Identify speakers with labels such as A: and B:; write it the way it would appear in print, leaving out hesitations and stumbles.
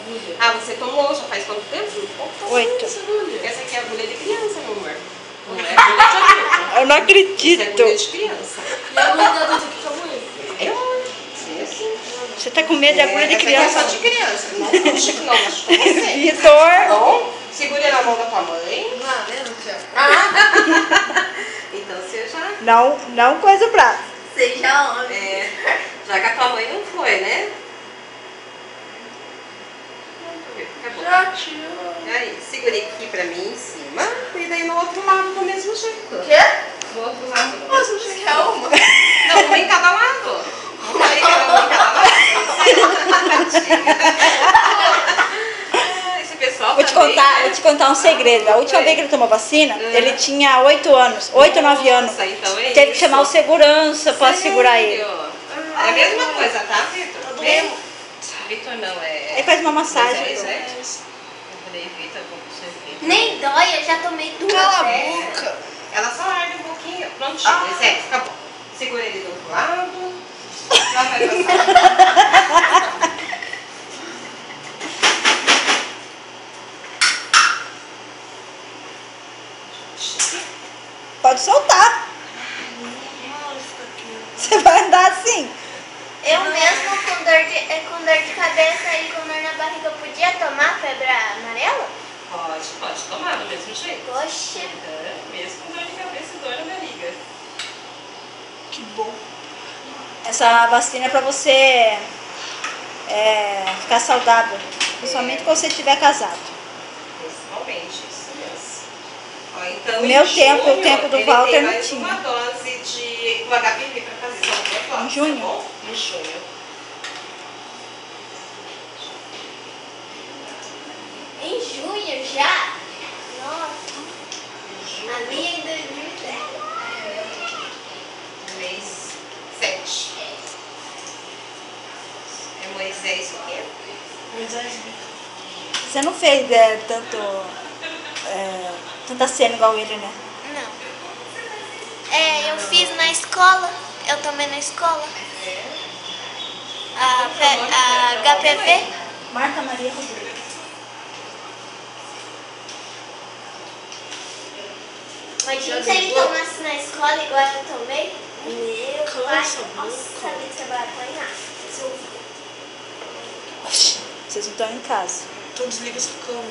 A: agulha?
B: Ah, você tomou já faz quanto tempo?
C: 8.
B: Essa aqui é agulha de criança, meu amor. Não é agulha de adulto.
C: Eu não
B: Isso é
C: acredito.
B: agulha de criança.
A: E a agulha de adulto que tamanho?
B: É assim.
C: Você tá com medo de agulha de criança?
B: Essa aqui é só de criança. Não machuca, não machuca você. Tá
C: Vitor!
B: bom? Segure na mão da tua mãe.
A: Não, né, não quero.
B: Então você já...
C: Não coisa o braço.
A: Seja homem.
B: É, já que a tua mãe não foi, né? Fica bom.
A: Já, tio.
B: Aí, segure aqui pra mim em cima. E daí no outro lado do mesmo jeito.
A: O quê?
B: Do outro lado do
A: Nossa,
B: mesmo
A: você
B: jeito.
A: quer uma?
B: Não, uma em cada lado. Não falei que era uma em cada lado. Esse pessoal
C: Vou te contar um segredo. A última vez que ele tomou vacina, ele tinha 8 anos, 8 ou 9 anos.
B: Nossa, então é
C: Teve que
B: isso.
C: chamar o segurança pra segurar ele.
B: Sério? É a mesma coisa, tá, Vitor?
A: Todo
B: Vem.
A: mundo.
B: Vitor não, é...
C: Aí faz uma massagem.
B: Moisés, né? Eu falei, Vitor, vou pro seu Vitor.
D: Nem dói, eu já tomei 2
A: Cala a
D: vezes.
A: boca.
B: Ela só arde um pouquinho. Prontinho, Moisés, acabou. Segura ele do outro lado. Já vai passar.
C: Pode soltar. Você vai andar assim.
D: Eu mesmo com dor de cabeça e com dor na barriga podia tomar febre amarela?
B: Pode tomar do mesmo jeito.
D: Poxa.
B: Mesmo com dor de cabeça e dor na barriga.
A: Que bom.
C: Essa vacina é pra você ficar saudável. Principalmente quando você estiver casado.
B: Principalmente, isso mesmo. Ó, então,
C: No meu
B: em
C: tempo,
B: junho,
C: o tempo do
B: ele
C: Walter
B: tem
C: não
B: mais
C: tinha.
B: uma dose do HPV pra fazer. São 2 doses,
C: Em junho?
B: tá bom? Em junho.
D: Em junho já? Nossa,
B: Em junho.
D: a minha em 2010.
B: Mês 7. É Moisés o quê?
C: Você não fez tanta cena igual ele, né?
D: Não. Eu fiz na escola, eu tomei na escola. A HPV.
C: Marta Maria Rodrigues.
D: Imagina se ele tomasse na escola igual eu tomei. Meu pai,
A: Cansa,
D: nossa,
A: boca.
D: você vai apanhar.
C: Vocês não estão em casa.
A: Então desliga essa câmera.